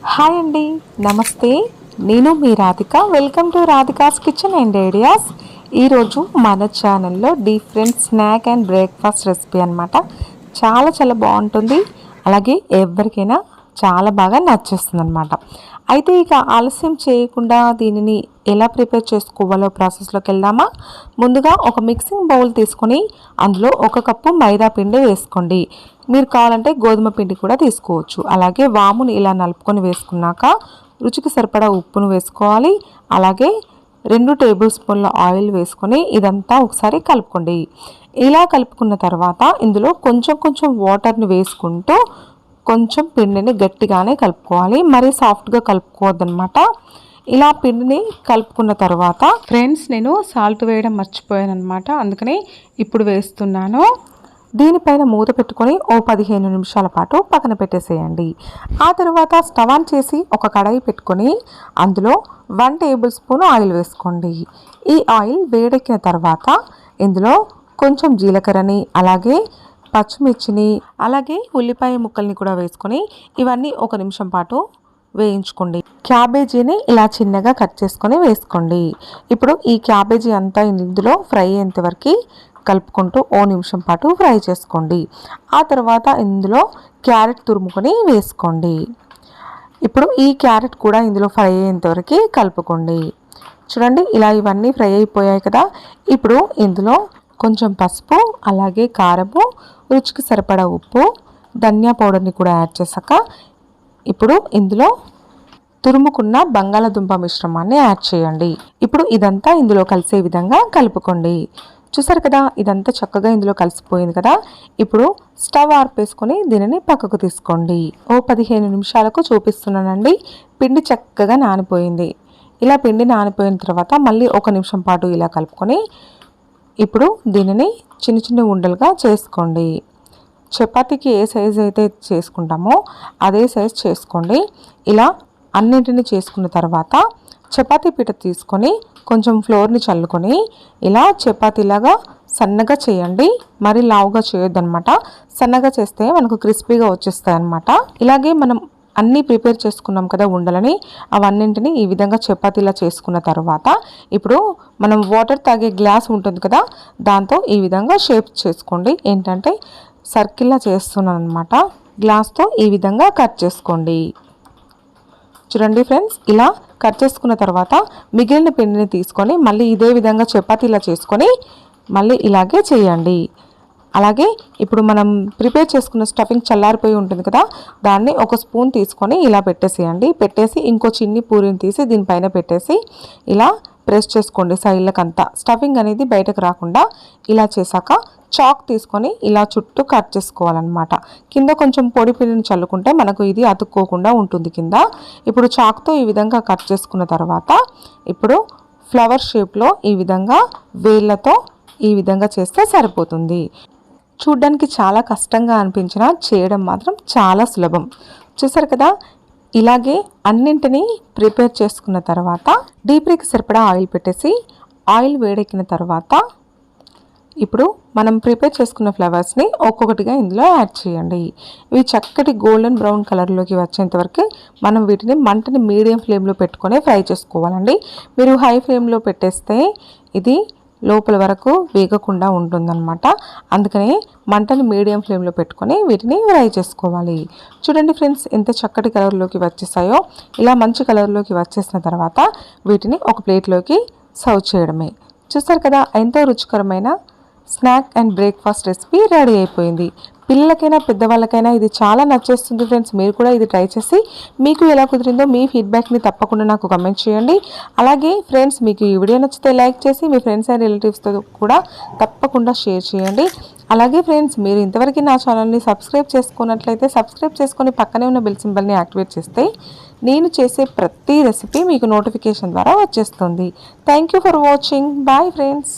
Hi అండి, నమస్తే. నేను మీ Radhika. Welcome to Radhika's kitchen and ideas. ఈరోజు మన ఛానల్లో different snack and breakfast recipe అనమాట. చాలా చాలా బాగుంటుంది, అలాగే ఎవరికైనా చాలా బాగా నచ్చేస్తుంది అనమాట. అయితే ఇక ఆలస్యం చేయకుండా దీనిని ఎలా ప్రిపేర్ చేసుకోవాలో ప్రాసెస్లోకి వెళ్దామా. ముందుగా ఒక మిక్సింగ్ బౌల్ తీసుకొని అందులో 1 కప్పు మైదా పిండి వేసుకోండి. మీరు కావాలంటే గోధుమ పిండి కూడా తీసుకోవచ్చు. అలాగే వాముని ఇలా నలుపుకొని వేసుకున్నాక రుచికి సరిపడా ఉప్పును వేసుకోవాలి. అలాగే 2 టేబుల్ స్పూన్ల ఆయిల్ వేసుకొని ఇదంతా ఒకసారి కలుపుకోండి. ఇలా కలుపుకున్న తర్వాత ఇందులో కొంచెం కొంచెం వాటర్ని వేసుకుంటూ కొంచెం పిండిని గట్టిగానే కలుపుకోవాలి, మరీ సాఫ్ట్గా కలుపుకోవద్దనమాట. ఇలా పిండిని కలుపుకున్న తర్వాత ఫ్రెండ్స్, నేను సాల్ట్ వేయడం మర్చిపోయాను అనమాట, అందుకని ఇప్పుడు వేస్తున్నాను. దీనిపైన మూత పెట్టుకొని 15 నిమిషాల పాటు పక్కన పెట్టేసేయండి. ఆ తర్వాత స్టవ్ ఆన్ చేసి ఒక కడాయి పెట్టుకొని అందులో 1 టేబుల్ స్పూన్ ఆయిల్ వేసుకోండి. ఈ ఆయిల్ వేడెక్కిన తర్వాత ఇందులో కొంచెం జీలకర్రని, అలాగే పచ్చిమిర్చిని, అలాగే ఉల్లిపాయ ముక్కల్ని కూడా వేసుకొని ఇవన్నీ 1 నిమిషం పాటు వేయించుకోండి. క్యాబేజీని ఇలా చిన్నగా కట్ చేసుకొని వేసుకోండి. ఇప్పుడు ఈ క్యాబేజీ అంతా ఇందులో ఫ్రై అయ్యేంత వరకు కలుపుకుంటూ 1 నిమిషం పాటు ఫ్రై చేసుకోండి. ఆ తర్వాత ఇందులో క్యారెట్ తురుముకొని వేసుకోండి. ఇప్పుడు ఈ క్యారెట్ కూడా ఇందులో ఫ్రై అయ్యేంత వరకు కలుపుకోండి. చూడండి, ఇలా ఇవన్నీ ఫ్రై అయిపోయాయి కదా. ఇప్పుడు ఇందులో కొంచెం పసుపు, అలాగే కారము, రుచికి సరిపడా ఉప్పు, ధనియా పౌడర్ని కూడా యాడ్ చేశాక ఇప్పుడు ఇందులో తురుముకున్న బంగాళదుంప మిశ్రమాన్ని యాడ్ చేయండి. ఇప్పుడు ఇదంతా ఇందులో కలిసే విధంగా కలుపుకోండి. చూసారు కదా, ఇదంతా చక్కగా ఇందులో కలిసిపోయింది కదా. ఇప్పుడు స్టవ్ ఆర్పేసుకొని దీనిని పక్కకు తీసుకోండి. 15 నిమిషాలకు చూపిస్తున్నానండి. పిండి చక్కగా నానిపోయింది. ఇలా పిండి నానిపోయిన తర్వాత మళ్ళీ 1 నిమిషం పాటు ఇలా కలుపుకొని ఇప్పుడు దీనిని చిన్న చిన్న ఉండలుగా చేసుకోండి. చపాతీకి ఏ సైజు అయితే చేసుకుంటామో అదే సైజు చేసుకోండి. ఇలా అన్నింటినీ చేసుకున్న తర్వాత చపాతీ పీట తీసుకొని కొంచెం ఫ్లోర్ని చల్లుకొని ఇలా చపాతీలాగా సన్నగా చేయండి. మరి లావుగా చేయొద్దనమాట. సన్నగా చేస్తే మనకు క్రిస్పీగా వచ్చేస్తాయి అన్నమాట. ఇలాగే మనం అన్నీ ప్రిపేర్ చేసుకున్నాం కదా ఉండలని, అవన్నింటినీ ఈ విధంగా చపాతీలా చేసుకున్న తర్వాత ఇప్పుడు మనం వాటర్ తాగే గ్లాస్ ఉంటుంది కదా, దాంతో ఈ విధంగా షేప్ చేసుకోండి. ఏంటంటే సర్కిల్లా చేస్తున్నాను అనమాట. గ్లాస్తో ఈ విధంగా కట్ చేసుకోండి. చూడండి ఫ్రెండ్స్, ఇలా కట్ చేసుకున్న తర్వాత మిగిలిన పిండిని తీసుకొని మళ్ళీ ఇదే విధంగా చపాతీలా చేసుకొని మళ్ళీ ఇలాగే చేయండి. అలాగే ఇప్పుడు మనం ప్రిపేర్ చేసుకున్న స్టఫింగ్ చల్లారిపోయి ఉంటుంది కదా, దాన్ని 1 స్పూన్ తీసుకొని ఇలా పెట్టేసేయండి. పెట్టేసి ఇంకో చిన్ని పూరిని తీసి దీనిపైన పెట్టేసి ఇలా ప్రెస్ చేసుకోండి సైడ్లకంతా. స్టఫింగ్ అనేది బయటకు రాకుండా ఇలా చేశాక చాక్ తీసుకొని ఇలా చుట్టూ కట్ చేసుకోవాలన్నమాట. కింద కొంచెం పొడి పిండిని చల్లుకుంటే మనకు ఇది అతుక్కోకుండా ఉంటుంది కింద. ఇప్పుడు చాక్తో ఈ విధంగా కట్ చేసుకున్న తర్వాత ఇప్పుడు ఫ్లవర్ షేప్లో ఈ విధంగా వేళ్ళతో ఈ విధంగా చేస్తే సరిపోతుంది. చూడ్డానికి చాలా కష్టంగా అనిపించినా చేయడం మాత్రం చాలా సులభం. చూసారు కదా, ఇలాగే అన్నింటినీ ప్రిపేర్ చేసుకున్న తర్వాత డీప్ ఫ్రైకి సరిపడా ఆయిల్ పెట్టేసి ఆయిల్ వేడెక్కిన తర్వాత ఇప్పుడు మనం ప్రిపేర్ చేసుకున్న ఫ్లవర్స్ని ఒక్కొక్కటిగా ఇందులో యాడ్ చేయండి. ఇవి చక్కటి గోల్డెన్ బ్రౌన్ కలర్లోకి వచ్చేంత వరకు మనం వీటిని మంటని మీడియం ఫ్లేమ్లో పెట్టుకొని ఫ్రై చేసుకోవాలండి. మీరు హై ఫ్లేమ్లో పెట్టేస్తే ఇది లోపల వరకు వేగకుండా ఉంటుందన్నమాట. అందుకని మంటని మీడియం ఫ్లేమ్లో పెట్టుకొని వీటిని ఫ్రై చేసుకోవాలి. చూడండి ఫ్రెండ్స్, ఎంత చక్కటి కలర్లోకి వచ్చేసాయో. ఇలా మంచి కలర్లోకి వచ్చేసిన తర్వాత వీటిని ఒక ప్లేట్లోకి సర్వ్ చేయడమే. చూస్తారు కదా, ఎంతో రుచికరమైన snack and breakfast recipe ready అయిపోయింది. పిల్లలకైనా పెద్దవాళ్ళకైనా ఇది చాలా నచ్చేస్తుంది ఫ్రెండ్స్. మీరు కూడా ఇది ట్రై చేసి మీకు ఎలా కుదిరిందో మీ ఫీడ్బ్యాక్ని తప్పకుండా నాకు కమెంట్ చేయండి. అలాగే ఫ్రెండ్స్, మీకు ఈ వీడియో నచ్చితే లైక్ చేసి మీ ఫ్రెండ్స్ అండ్ రిలేటివ్స్తో కూడా తప్పకుండా షేర్ చేయండి. అలాగే ఫ్రెండ్స్, మీరు ఇంతవరకు నా ఛానల్ని సబ్స్క్రైబ్ చేసుకున్నట్లయితే సబ్స్క్రైబ్ చేసుకొని పక్కనే ఉన్న బెల్ సింబల్ని యాక్టివేట్ చేస్తే నేను చేసే ప్రతి రెసిపీ మీకు నోటిఫికేషన్ ద్వారా వచ్చేస్తుంది. Thank you for watching. Bye friends.